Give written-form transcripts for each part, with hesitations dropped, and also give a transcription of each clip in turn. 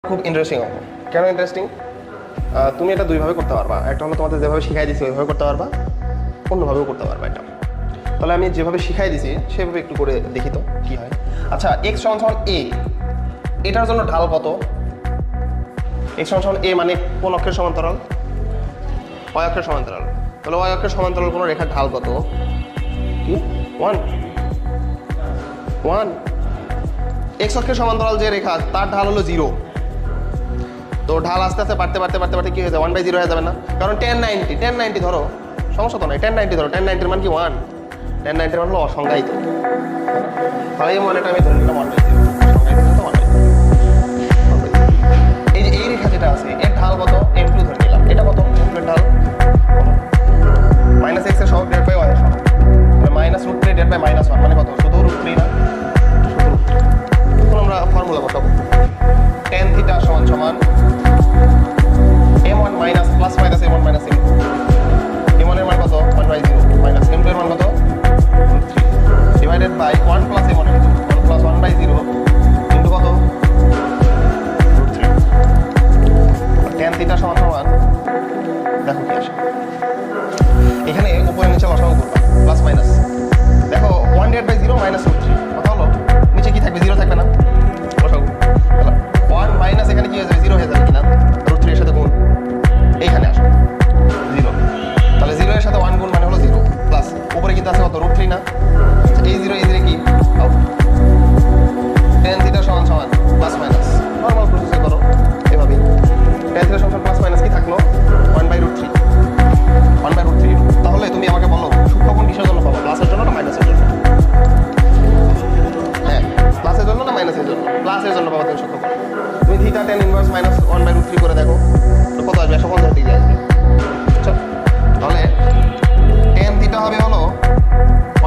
খুব ইন্টারেস্টিং অঙ্ক। কেন ইন্টারেস্টিং? তুমি এটা দুইভাবে করতে পারবা। একটা হলো তোমাদের যেভাবে শিখাই দিছি ওইভাবে করতে পারবা, অন্যভাবেও করতে পারবা এটা। তাহলে আমি যেভাবে শিখাই দিছি সেভাবে একটু করে দেখি তো কী হয়। আচ্ছা, এক্স সমান এ, এটার জন্য ঢাল কত? এক্স সমান এ মানে কোন অক্ষের সমান্তরাল? ওয়াই অক্ষের সমান্তরাল। তাহলে ওয়াই অক্ষের সমান্তরাল কোনো রেখার ঢাল কত? কি? 1 1। এক্স অক্ষের সমান্তরাল যে রেখা তার ঢাল হলো 0। তো ঢাল আস্তে আস্তে বাড়তে বাড়তে বাড়তে বাড়তে কি হয়ে যাবে? 1/0 হয়ে যাবে না? কারণ 1090 ধরো, সমস্যা তো নাই। 1090 ধরো, 1090 মান কি 1? 1090 মান হলো অসংজ্ঞায়িত। তাহলে এই মানেটা আমি ধরে নিলাম 1/0। অসংজ্ঞায়িত তো 1/0। এই যে এই রেখা যেটা আছে এর ঢাল কত? m2 ধরে নিলাম। এটা কত? m2 এর ঢাল -x এর সহগ ডিভাইড বাই y এর সহগ। তাহলে -√3 ডিভাইড বাই -1 মানে কত? শুধু √3 না? শুধু √3। এখন আমরা ফর্মুলা বসাবো। tan θ সমান m1 minus plus minus m1 minus m2। m1 এর মান কত? 1/0 মাইনাস m2 এর মান কত? √3 divided by 1 plus m1 m2 1 plus 1/0 into কত? √3। tan θ সমান দেখো কি আসে। এখানে উপরে নিচে লসাগু করবা, প্লাস মাইনাস। দেখো 1/0 মাইনাস √3 কত হলো? নিচে কি থাকবে? 0 থাকবে না? লসাগু 1 মাইনাস এখানে কি হয়ে যাবে? 0 হয়ে যাবে কিনা? √3 এর সাথে গুণ, এইখানে আসো 0। তাহলে 0 এর সাথে 1 গুণ মানে হলো 0 প্লাস উপরে কিন্তু আছে কত? √3 না? এই 0 কি আউট। tan θ সমান প্লাস মাইনাস, নরমাল প্রসেসে করো এভাবে। tan θ সমান প্লাস মাইনাস কি থাকলো? 1/√3 1/√3। তাহলে তুমি আমাকে বলো সূক্ষ্মকোণ কিসের জন্য পাবো? প্লাসের জন্য না মাইনাসের জন্য? হ্যাঁ, প্লাসের জন্য না মাইনাসের জন্য? প্লাসের জন্য পাবো তুমি সূক্ষ্মকোণ। তুমি θ tan ইনভার্স মাইনাস 1/√3 করে দেখো তো কত আসবে? 150 ডিগ্রি আসবে। তাহলে tan θ হবে হলো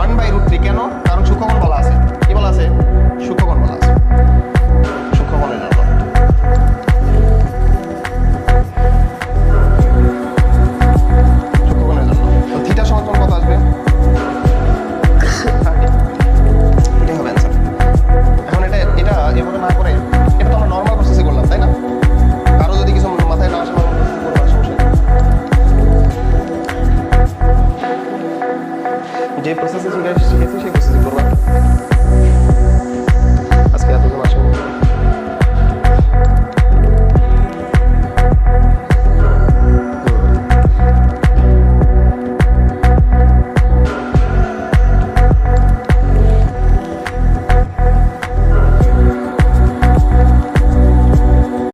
1/√3। কেন?